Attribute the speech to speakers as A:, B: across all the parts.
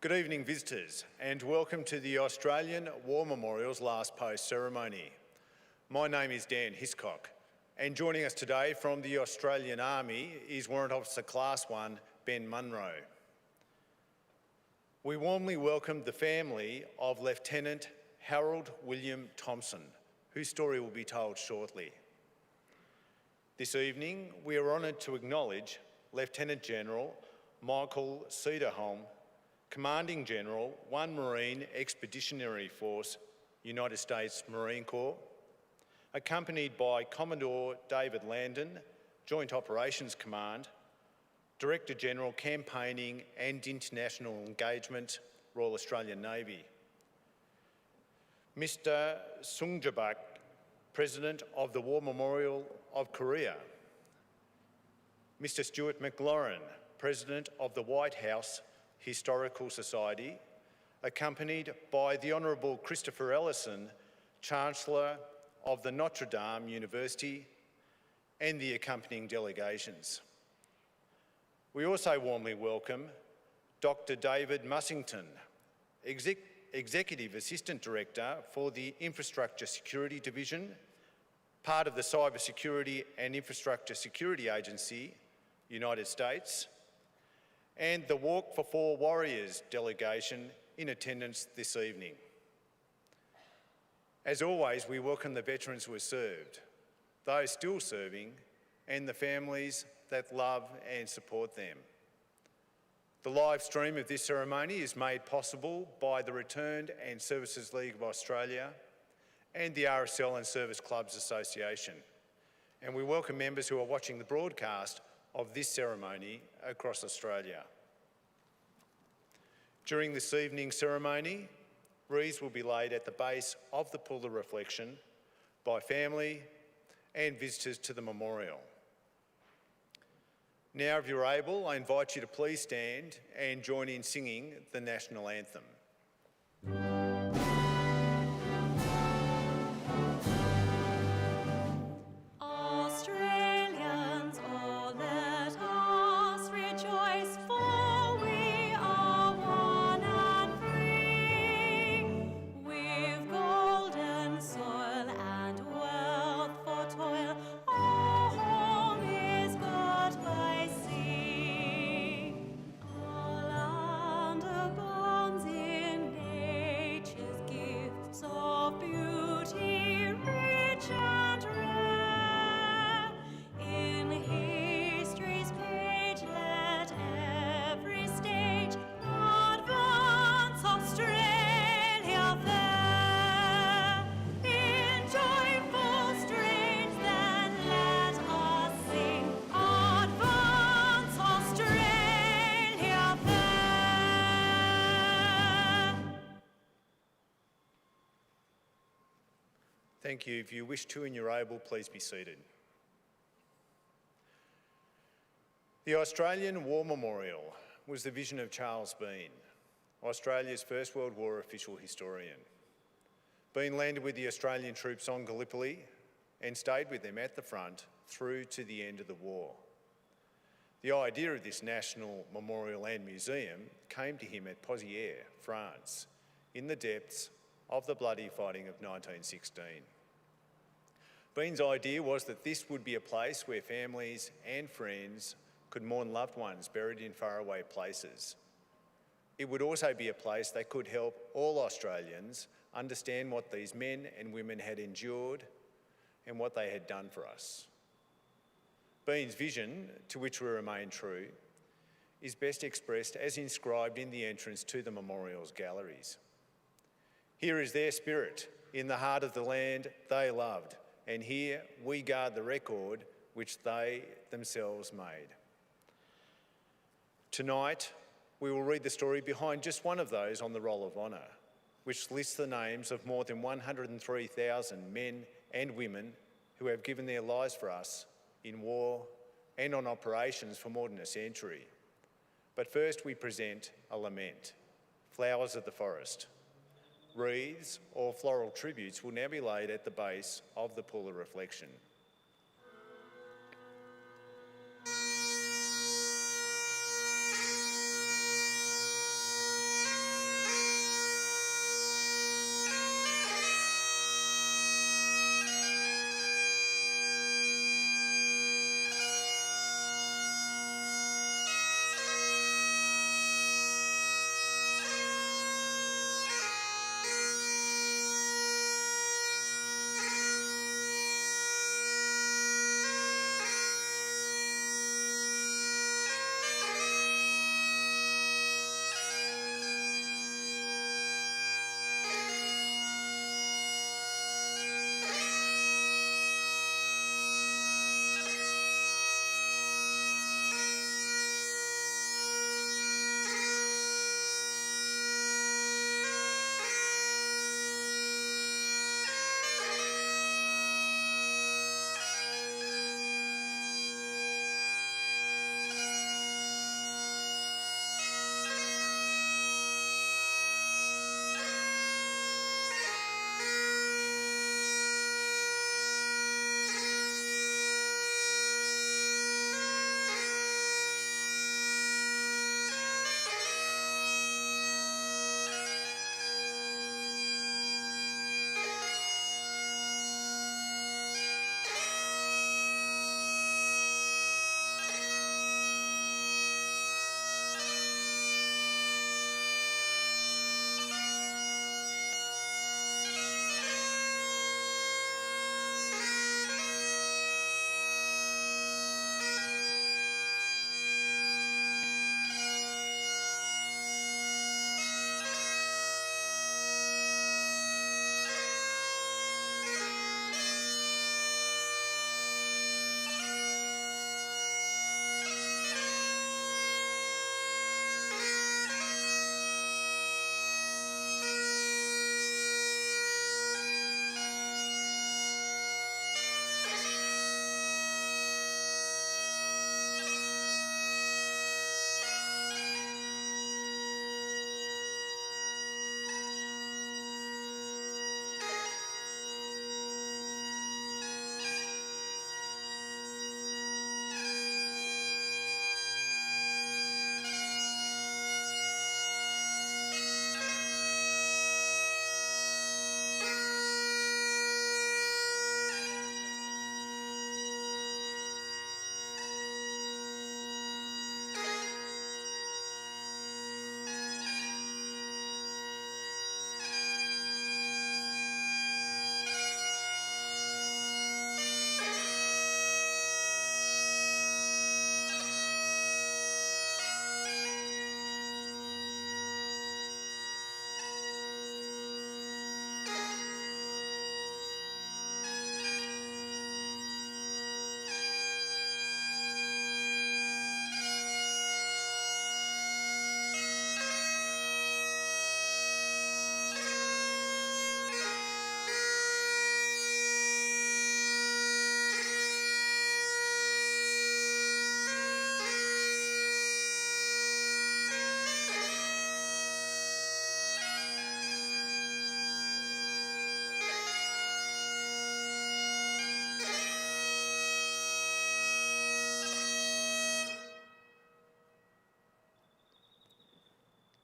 A: Good evening, visitors, and welcome to the Australian War Memorial's Last Post ceremony. My name is Dan Hiscock, and joining us today from the Australian Army is Warrant Officer Class 1, Ben Munro. We warmly welcome the family of Lieutenant Harold William Thompson, whose story will be told shortly. This evening, we are honoured to acknowledge Lieutenant General Michael Cederholm, Commanding General, 1 Marine Expeditionary Force, United States Marine Corps, accompanied by Commodore David Landon, Joint Operations Command, Director General Campaigning and International Engagement, Royal Australian Navy, Mr. Sungjabak, President of the War Memorial of Korea, Mr. Stuart McLaurin, President of the White House Historical Society, accompanied by the Honourable Christopher Ellison, Chancellor of the Notre Dame University, and the accompanying delegations. We also warmly welcome Dr. David Mussington, Executive Assistant Director for the Infrastructure Security Division, part of the Cyber Security and Infrastructure Security Agency, United States, and the Walk for Four Warriors delegation in attendance this evening. As always, we welcome the veterans who have served, those still serving, and the families that love and support them. The live stream of this ceremony is made possible by the Returned and Services League of Australia and the RSL and Service Clubs Association, and we welcome members who are watching the broadcast of this ceremony across Australia. During this evening's ceremony, wreaths will be laid at the base of the pool of reflection by family and visitors to the memorial. Now, if you're able, I invite you to please stand and join in singing the National Anthem. Thank you. If you wish to and you're able, please be seated. The Australian War Memorial was the vision of Charles Bean, Australia's First World War official historian. Bean landed with the Australian troops on Gallipoli and stayed with them at the front through to the end of the war. The idea of this national memorial and museum came to him at Pozières, France, in the depths of the bloody fighting of 1916. Bean's idea was that this would be a place where families and friends could mourn loved ones buried in faraway places. It would also be a place that could help all Australians understand what these men and women had endured and what they had done for us. Bean's vision, to which we remain true, is best expressed as inscribed in the entrance to the memorial's galleries. Here is their spirit in the heart of the land they loved, and here we guard the record which they themselves made. Tonight, we will read the story behind just one of those on the Roll of Honour, which lists the names of more than 103,000 men and women who have given their lives for us in war and on operations for more than a century. But first we present a lament, Flowers of the Forest. Wreaths or floral tributes will now be laid at the base of the pool of reflection.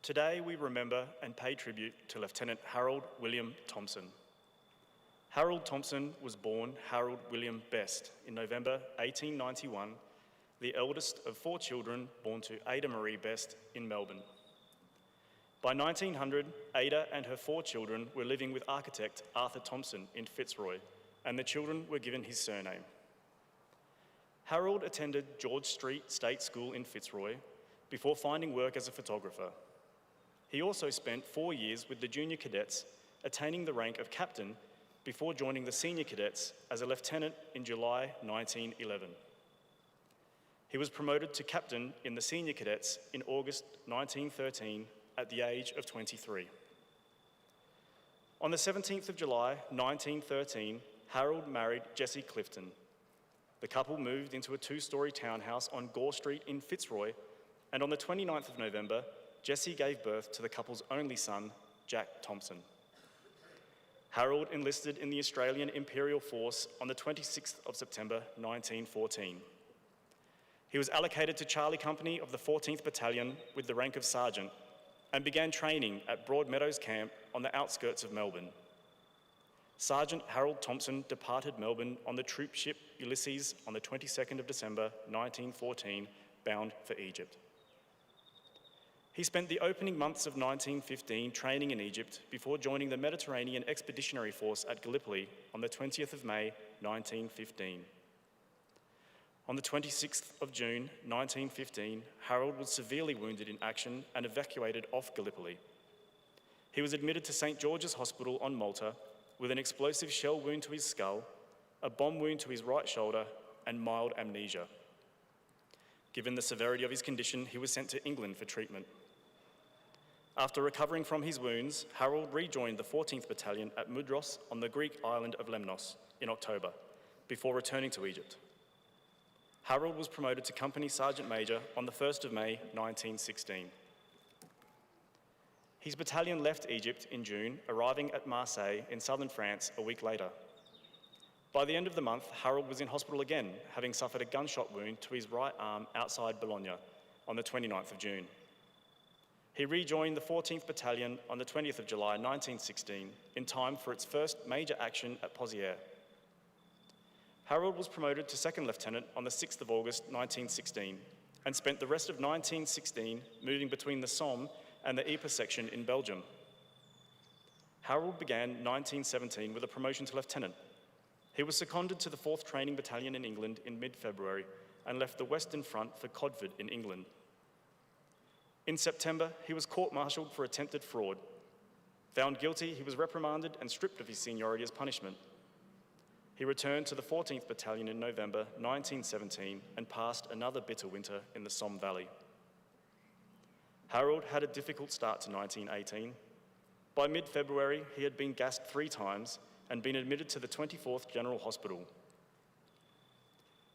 B: Today we remember and pay tribute to Lieutenant Harold William Thompson. Harold Thompson was born Harold William Best in November 1891, the eldest of 4 children born to Ada Marie Best in Melbourne. By 1900, Ada and her 4 children were living with architect Arthur Thompson in Fitzroy, and the children were given his surname. Harold attended George Street State School in Fitzroy before finding work as a photographer. He also spent 4 years with the junior cadets, attaining the rank of captain before joining the senior cadets as a lieutenant in July 1911. He was promoted to captain in the senior cadets in August 1913 at the age of 23. On the 17th of July 1913, Harold married Jessie Clifton. The couple moved into a 2-storey townhouse on Gore Street in Fitzroy, and on the 29th of November, Jessie gave birth to the couple's only son, Jack Thompson. Harold enlisted in the Australian Imperial Force on the 26th of September 1914. He was allocated to Charlie Company of the 14th Battalion with the rank of sergeant and began training at Broadmeadows Camp on the outskirts of Melbourne. Sergeant Harold Thompson departed Melbourne on the troop ship Ulysses on the 22nd of December 1914, bound for Egypt. He spent the opening months of 1915 training in Egypt before joining the Mediterranean Expeditionary Force at Gallipoli on the 20th of May 1915. On the 26th of June 1915, Harold was severely wounded in action and evacuated off Gallipoli. He was admitted to St George's Hospital on Malta with an explosive shell wound to his skull, a bomb wound to his right shoulder, and mild amnesia. Given the severity of his condition, he was sent to England for treatment. After recovering from his wounds, Harold rejoined the 14th Battalion at Mudros on the Greek island of Lemnos in October, before returning to Egypt. Harold was promoted to Company Sergeant Major on the 1st of May 1916. His battalion left Egypt in June, arriving at Marseille in southern France a week later. By the end of the month, Harold was in hospital again, having suffered a gunshot wound to his right arm outside Bologna on the 29th of June. He rejoined the 14th Battalion on the 20th of July 1916, in time for its first major action at Pozières. Harold was promoted to second lieutenant on the 6th of August 1916 and spent the rest of 1916 moving between the Somme and the Ypres section in Belgium. Harold began 1917 with a promotion to lieutenant. He was seconded to the 4th Training Battalion in England in mid-February and left the Western Front for Codford in England. In September, he was court-martialed for attempted fraud. Found guilty, he was reprimanded and stripped of his seniority as punishment. He returned to the 14th Battalion in November 1917 and passed another bitter winter in the Somme Valley. Harold had a difficult start to 1918. By mid-February, he had been gassed 3 times and been admitted to the 24th General Hospital.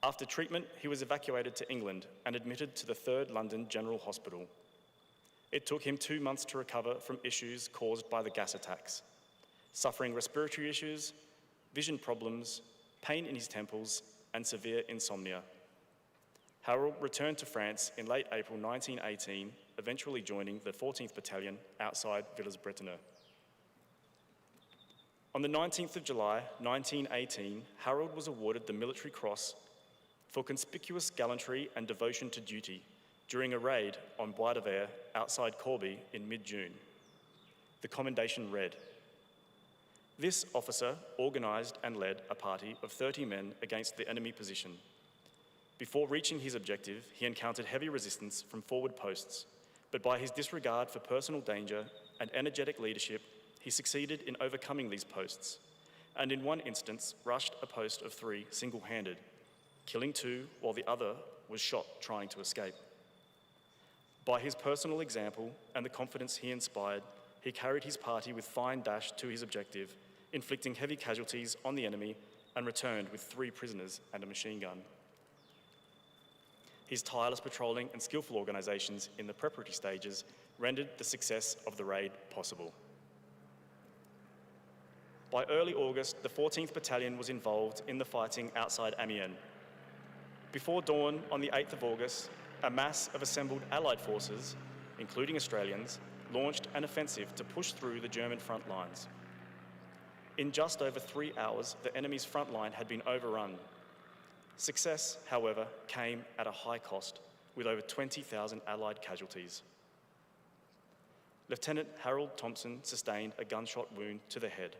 B: After treatment, he was evacuated to England and admitted to the 3rd London General Hospital. It took him 2 months to recover from issues caused by the gas attacks, suffering respiratory issues, vision problems, pain in his temples, and severe insomnia. Harold returned to France in late April 1918, eventually joining the 14th Battalion outside Villers-Bretonneux. On the 19th of July 1918, Harold was awarded the Military Cross for conspicuous gallantry and devotion to duty during a raid on Bois de Verre outside Corby in mid-June. The commendation read, "This officer organised and led a party of 30 men against the enemy position. Before reaching his objective, he encountered heavy resistance from forward posts, but by his disregard for personal danger and energetic leadership, he succeeded in overcoming these posts, and in one instance rushed a post of 3 single-handed, killing 2 while the other was shot trying to escape. By his personal example and the confidence he inspired, he carried his party with fine dash to his objective, inflicting heavy casualties on the enemy, and returned with 3 prisoners and a machine gun. His tireless patrolling and skillful organisations in the preparatory stages rendered the success of the raid possible." By early August, the 14th Battalion was involved in the fighting outside Amiens. Before dawn on the 8th of August, a mass of assembled Allied forces, including Australians, launched an offensive to push through the German front lines. In just over 3 hours, the enemy's front line had been overrun. Success, however, came at a high cost, with over 20,000 Allied casualties. Lieutenant Harold Thompson sustained a gunshot wound to the head.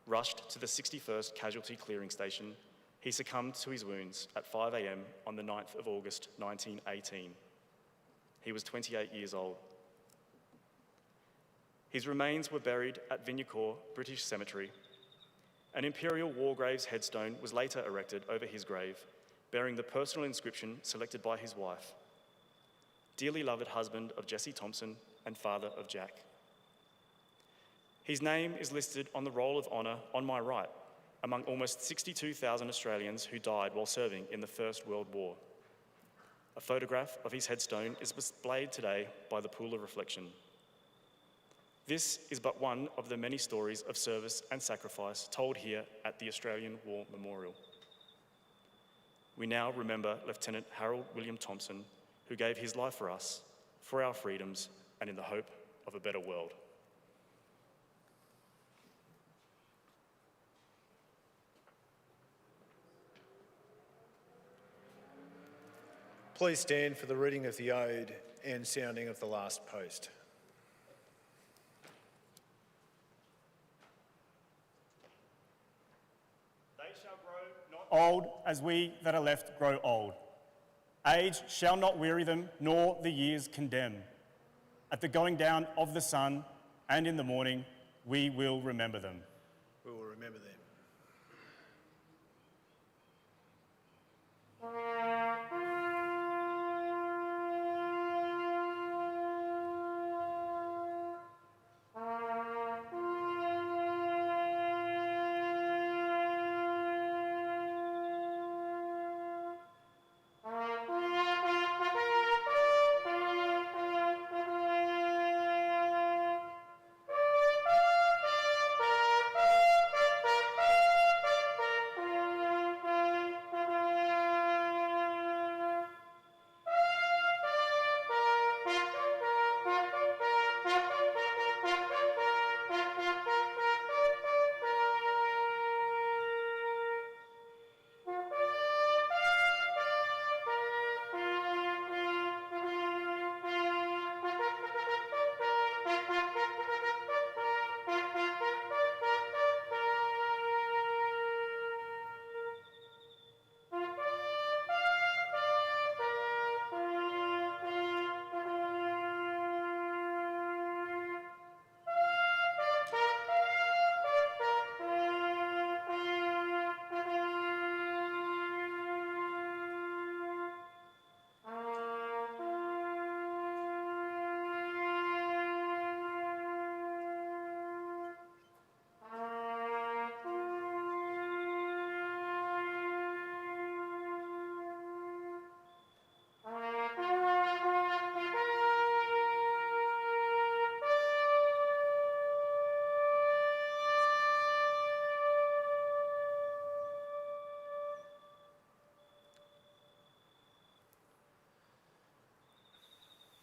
B: Rushed to the 61st Casualty Clearing Station, he succumbed to his wounds at 5 a.m. on the 9th of August 1918. He was 28 years old. His remains were buried at Vignacourt British Cemetery. An Imperial War Graves headstone was later erected over his grave, bearing the personal inscription selected by his wife, "Dearly loved husband of Jessie Thompson and father of Jack." His name is listed on the Roll of Honour on my right, among almost 62,000 Australians who died while serving in the First World War. A photograph of his headstone is displayed today by the Pool of Reflection. This is but one of the many stories of service and sacrifice told here at the Australian War Memorial. We now remember Lieutenant Harold William Thompson, who gave his life for us, for our freedoms, and in the hope of a better world.
A: Please stand for the reading of the Ode and sounding of the last post.
B: They shall grow not old as we that are left grow old. Age shall not weary them, nor the years condemn. At the going down of the sun and in the morning, we will remember them.
A: We will remember them.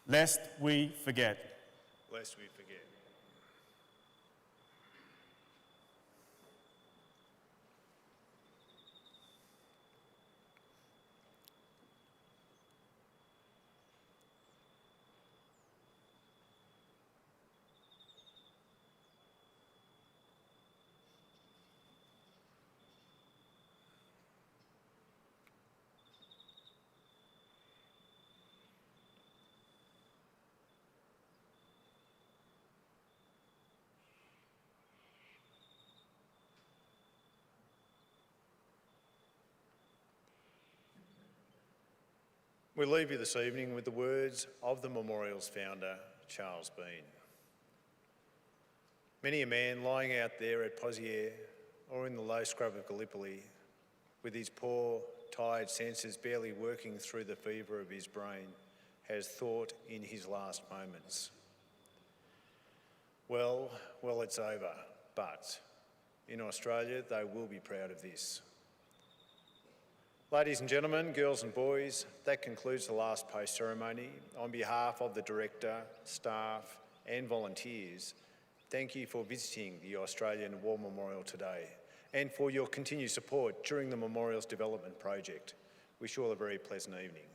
B: Lest we forget.
A: Lest we forget. We leave you this evening with the words of the memorial's founder, Charles Bean. Many a man lying out there at Pozières or in the low scrub of Gallipoli, with his poor, tired senses barely working through the fever of his brain, has thought in his last moments, well, it's over, but in Australia they will be proud of this. Ladies and gentlemen, girls and boys, that concludes the last post ceremony. On behalf of the Director, staff and volunteers, thank you for visiting the Australian War Memorial today and for your continued support during the memorial's development project. Wish you all a very pleasant evening.